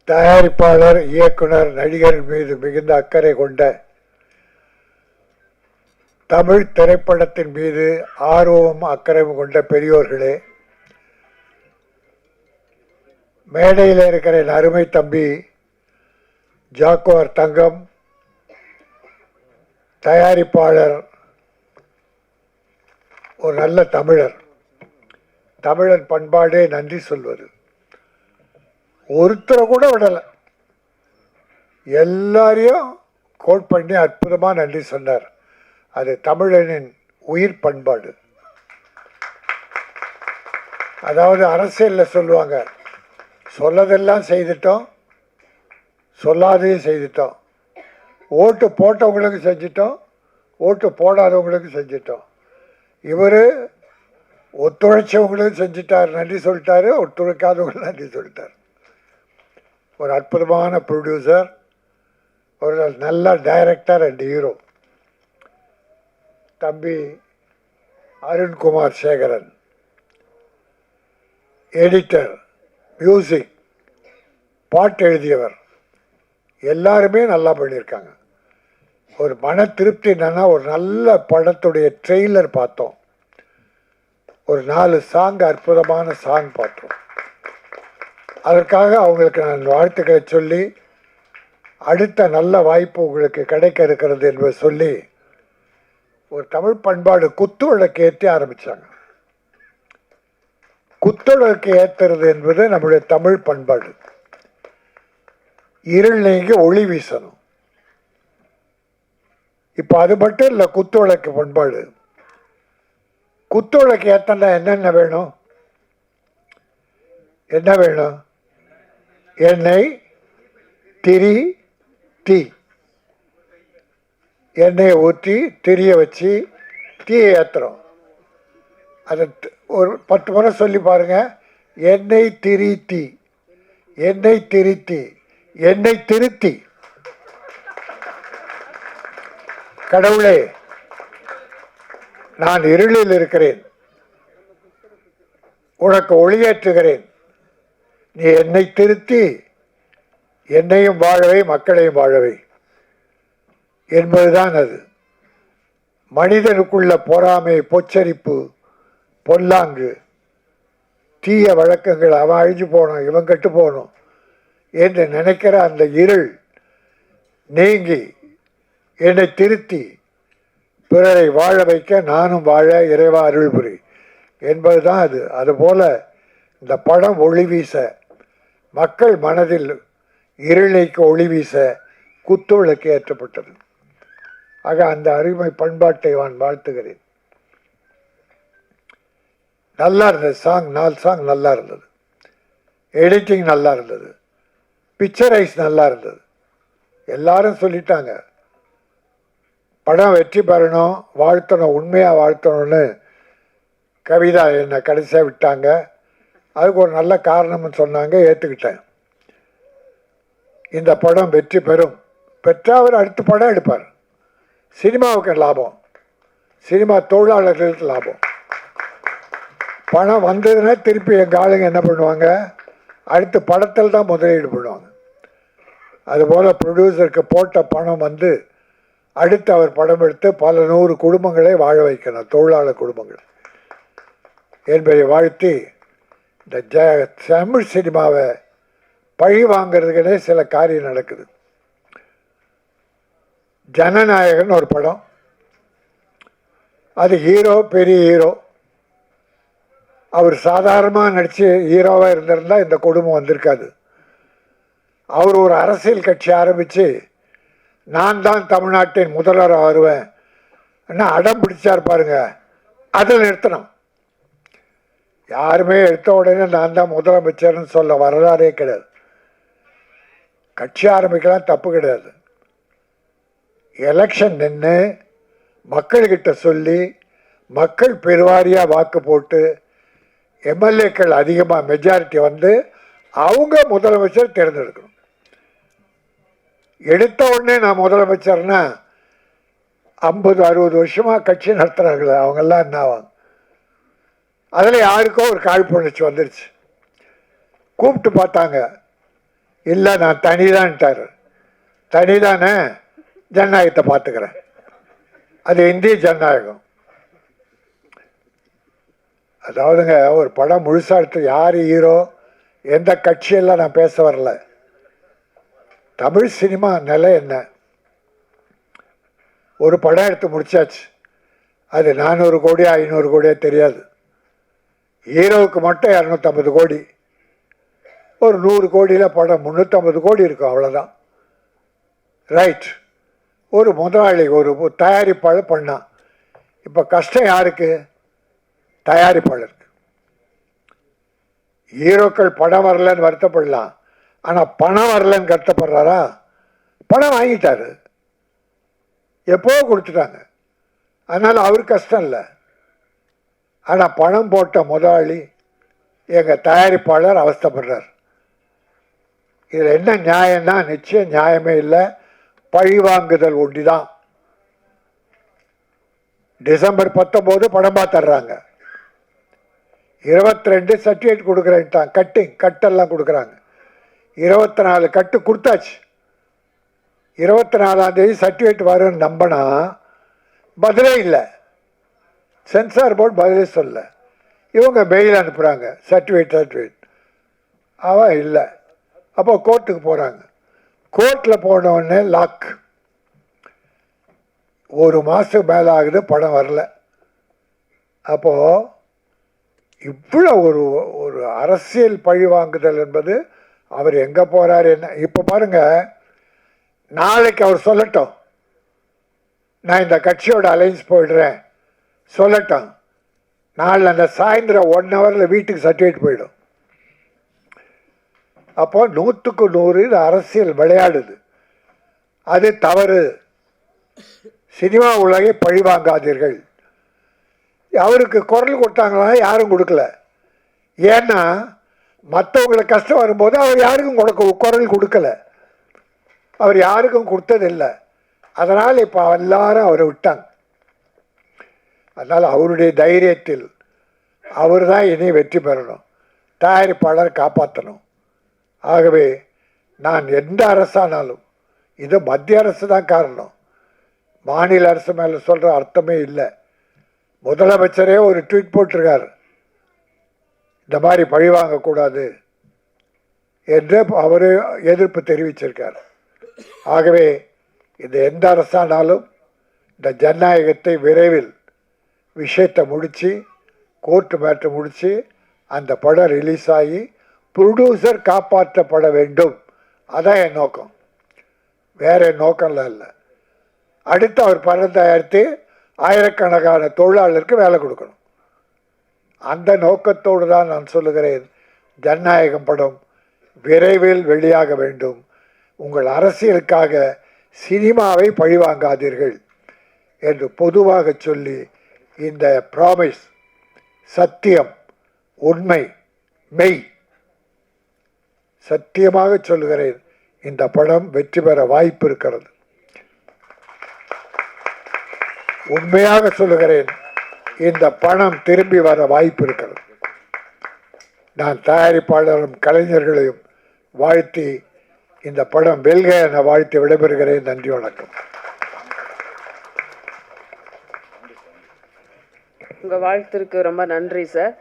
தயாரிப்பாளர், இயக்குனர், நடிகர் மீது மிகுந்த அக்கறை கொண்ட, தமிழ் திரைப்படத்தின் மீது ஆர்வமும் அக்கறையும் கொண்ட பெரியோர்களே, மேடையில் இருக்கிற என் அருமை தம்பி ஜாக்குவார் தங்கம், தயாரிப்பாளர், ஒரு நல்ல தமிழர். தமிழன் பண்பாடே நன்றி சொல்வது. ஒருத்தரை கூட விடலை, எல்லாரையும் கோட் பண்ணி அற்புதமாக நன்றி சொன்னார். அது தமிழனின் உயிர் பண்பாடு. அதாவது அரசியலில் சொல்லுவாங்க, சொல்லதெல்லாம் செய்துட்டோம், சொல்லாதையும் செய்துட்டோம், ஓட்டு போட்டவங்களுக்கு செஞ்சிட்டோம், ஓட்டு போடாதவங்களுக்கு செஞ்சிட்டோம். இவர் ஒத்துழைச்சவங்களும் செஞ்சிட்டார், நன்றி சொல்லிட்டாரு, ஒத்துழைக்காதவங்களும் நன்றி சொல்லிட்டார். ஒரு அற்புதமான ப்ரொடியூசர், ஒரு நல்ல டைரக்டர் அண்ட் ஹீரோ. தம்பி அருண்குமார் சேகரன், எடிட்டர், மியூசிக், பாட்டு எழுதியவர், எல்லாருமே நல்லா பண்ணியிருக்காங்க. ஒரு மன திருப்தி என்னன்னா, ஒரு நல்ல படத்துடைய ட்ரெய்லர் பார்த்தோம், ஒரு 4 சாங், அற்புதமான சாங் பார்த்தோம். அதற்காக அவங்களுக்கு நான் வாழ்த்துக்களை சொல்லி, அடுத்த நல்ல வாய்ப்பு உங்களுக்கு கிடைக்க இருக்கிறது என்பதை சொல்லி, ஒரு தமிழ் பண்பாடு குத்துவிளக்கு ஏற்றி ஆரம்பித்தாங்க. குத்துவிளக்கு ஏற்றுறது என்பது நம்முடைய தமிழ் பண்பாடு. இருள் நீங்கி ஒளி வீசணும். இப்போ அது மட்டும் இல்லை, குத்துவிளக்கு பண்பாடு. குத்துவிளக்கு ஏற்றனா என்னென்ன வேணும்? என்ன வேணும்? எண்ணெய், திரி, தீ. எண்ணெயை ஊற்றி திரியை வச்சு தீயை ஏற்றுறோம். அதை ஒரு 10 முறை சொல்லி பாருங்கள். எண்ணெய், திரி, தீ, எண்ணெய், திரி, தீ, எண்ணெய், திருத்தி. கடவுளே, நான் இருளில் இருக்கிறேன், உனக்கு ஒளியேற்றுகிறேன், நீ என்னை திருத்தி என்னையும் வாழவை, மக்களையும் வாழவை என்பதுதான் அது. மனிதனுக்குள்ள பொறாமை, பொச்சரிப்பு, பொல்லாங்கு, தீய வழக்கங்கள், அவன் அழிஞ்சு போகணும், இவன் கெட்டு போகணும் என்று நினைக்கிற அந்த இருள் நீங்கி என்னை திருத்தி பிறரை வாழ வைக்க நானும் வாழ இறைவா அருள் புரி என்பதுதான் அது. அதுபோல இந்த படம் ஒளி வீச, மக்கள் மனதில் இருளைக்கு ஒளி வீச குத்துவிளக்கு ஏற்றப்பட்டது. ஆக அந்த அருமை பண்பாட்டை நான் வாழ்த்துகிறேன். நல்லா இருந்தது சாங், 4 சாங் நல்லா இருந்தது, எடிட்டிங் நல்லா இருந்தது, பிக்சரைஸ் நல்லா இருந்தது. எல்லாரும் சொல்லிட்டாங்க படம் வெற்றி பெறணும், வாழ்த்தணும், உண்மையாக வாழ்த்தணும்னு. கவிதா என்னை கடைசியாக விட்டாங்க, அதுக்கு ஒரு நல்ல காரணம்னு சொன்னாங்க, ஏற்றுக்கிட்டேன். இந்த படம் வெற்றி பெறும், பெற்றால் அவர் அடுத்த படம் எடுப்பார். சினிமாவுக்கு லாபம், சினிமா தொழிலாளர்களுக்கு லாபம். பணம் வந்ததுன்னா திருப்பி எங்கள் ஆளுங்க என்ன பண்ணுவாங்க, அடுத்த படத்தில் தான் முதலீடு பண்ணுவாங்க. அதுபோல் ப்ரொடியூசருக்கு போட்ட பணம் வந்து அடுத்து அவர் படம் எடுத்து பல 100 குடும்பங்களை வாழ வைக்கணும், தொழிலாளர் குடும்பங்கள் என்பதை வாழ்த்தி, இந்த தமிழ் சினிமாவை பழி வாங்கிறதுக்குனே சில காரியம் நடக்குது. ஜனநாயகன் ஒரு படம், அது ஹீரோ, பெரிய ஹீரோ, அவர் சாதாரணமாக நடித்து ஹீரோவாக இருந்திருந்தால் இந்த குடும்பம் வந்திருக்காது. அவர் ஒரு அரசியல் கட்சி ஆரம்பித்து நான் தான் தமிழ்நாட்டின் முதல்வராக வருவேன் என்ன அடம் பிடிச்சார் பாருங்க, அதில் நிறுத்தணும். யாருமே எடுத்த உடனே நான் தான் முதலமைச்சர்னு சொல்ல வரலாறே கிடையாது. கட்சி ஆரம்பிக்கலாம், தப்பு கிடையாது. எலெக்ஷன் நின்று மக்கள்கிட்ட சொல்லி, மக்கள் பெருவாரியாக வாக்கு போட்டு, எம்எல்ஏக்கள் அதிகமாக மெஜாரிட்டி வந்து அவங்க முதலமைச்சர் தேர்ந்தெடுக்கணும். எடுத்த உடனே நான் முதலமைச்சர்னா 50-60 வருஷமாக கட்சி நடத்துகிறாங்களே அவங்கெல்லாம் என்ன ஆவாங்க? அதில் யாருக்கோ ஒரு காழ்ப்புணர்ச்சி வந்துருச்சு. கூப்பிட்டு பார்த்தாங்க, இல்லை நான் தனிதான்ட்டார். தனிதானே, ஜனநாயகத்தை பார்த்துக்கிறேன். அது இந்திய ஜனநாயகம். அதாவதுங்க, ஒரு படம் முழுசாக எடுத்து யார் ஹீரோ, எந்த கட்சியெல்லாம் நான் பேச வரல. தமிழ் சினிமா நிலை என்ன? ஒரு படம் எடுத்து முடிச்சாச்சு, அது 400 கோடியா 500 கோடியா தெரியாது. ஹீரோவுக்கு மட்டும் 250 கோடி, ஒரு 100 கோடியில் படம் 350 கோடி இருக்கும், அவ்வளோதான். ரைட். ஒரு முதலாளி ஒரு தயாரிப்பாளர் பண்ணான். இப்போ கஷ்டம் யாருக்கு? தயாரிப்பாளருக்கு. ஹீரோக்கள் படம் வரலன்னு வருத்தப்படலாம், ஆனால் பணம் வரலன்னு கஷ்டப்படுறாரா? பணம் வாங்கிட்டாரு, எப்போ கொடுத்துட்டாங்க, அதனால் அவருக்கு கஷ்டம் இல்லை. ஆனால் பணம் போட்ட முதலாளி, எங்கள் தயாரிப்பாளர் அவஸ்தைப்படுறார். இதில் என்ன நியாயம்னா நிச்சயம் நியாயமே இல்லை, பழிவாங்குதல் ஒண்டிதான். டிசம்பர் 19 படம் பார்த்துட்றாங்க, 22 சர்டிஃபிகேட் கொடுக்குறேன்ட்டான். கட்டெல்லாம் கொடுக்குறாங்க. 24 கட்டு கொடுத்தாச்சு. 24ஆம் தேதி சர்டிஃபிகேட் வரும்னு நம்பினா பதிலே இல்லை. சென்சார் போர்டு பதிலே சொல்ல. இவங்க மெயில் அனுப்புகிறாங்க, சர்டிஃபிகேட் அவன் இல்லை. அப்போ கோர்ட்டுக்கு போகிறாங்க. கோர்ட்டில் போனவுடனே லாக். 1 மாதம் மேலே ஆகுது, படம் வரல. அப்போது இவ்வளோ ஒரு அரசியல் பழி வாங்குதல் என்பது, அவர் எங்கே போகிறார் என்ன? இப்போ பாருங்கள், நாளைக்கு அவர் சொல்லட்டும், நான் இந்த கட்சியோட அலைன்ஸ் போயிடுறேன் சொல்லட்டும், நாளில் அந்த சாயந்தரம் 1 ஹவரில் வீட்டுக்கு சர்டிஃபிகேட் போயிடும். அப்போ 100க்கு 100 இது அரசியல் விளையாடுது. அது தவறு. சினிமா உலகை பழிவாங்காதீர்கள். அவருக்கு குரல் கொடுத்தாங்களா? யாரும் கொடுக்கல. ஏன்னா மற்றவங்களுக்கு கஷ்டம் வரும்போது அவர் யாருக்கும் குரல் கொடுக்கல, அவர் யாருக்கும் கொடுத்ததில்லை. அதனால் இப்போ எல்லாரும் அவரை விட்டாங்க. அதனால் அவருடைய தைரியத்தில் அவர் தான் இனி வெற்றி பெறணும், தயாரிப்பாளர் காப்பாற்றணும். ஆகவே நான் எந்த அரசானாலும், இது மத்திய அரசு தான் காரணம், மாநில அரசு மேலே சொல்கிற அர்த்தமே இல்லை. முதலமைச்சரே ஒரு ட்வீட் போட்டிருக்கார், இந்த மாதிரி பழி வாங்கக்கூடாது என்று அவர் எதிர்ப்பு தெரிவிச்சிருக்கார். ஆகவே இது எந்த அரசானாலும் இந்த ஜனநாயகத்தை விரைவில் விஷயத்தை முடித்து, கோர்ட்டு மேட்டை முடித்து, அந்த படம் ரிலீஸ் ஆகி ப்ரொடியூசர் காப்பாற்றப்பட வேண்டும். அதான் என் நோக்கம், வேறு நோக்கம்லாம் இல்லை. அடுத்து அவர் படம் தயாரித்து ஆயிரக்கணக்கான தொழிலாளருக்கு வேலை கொடுக்கணும். அந்த நோக்கத்தோடு தான் நான் சொல்லுகிறேன், ஜனநாயகம் படம் விரைவில் வெளியாக வேண்டும். உங்கள் அரசியலுக்காக சினிமாவை பழிவாங்காதீர்கள் என்று பொதுவாக சொல்லி, இந்த ப்ராமிஸ், சத்தியம், உண்மை, மெய், சத்தியமாக சொல்லுகிறேன், இந்த படம் வெற்றி பெற வாய்ப்பு இருக்கிறது. உண்மையாக சொல்லுகிறேன், இந்த பணம் திரும்பி வர வாய்ப்பு இருக்கிறது. நான் தயாரிப்பாளரும் கலைஞர்களையும் வாழ்த்தி, இந்த படம் வெல்க என வாழ்த்து விடைபெறுகிறேன். நன்றி, வணக்கம். உங்கள் வாழ்த்திற்கு ரொம்ப நன்றி சார்.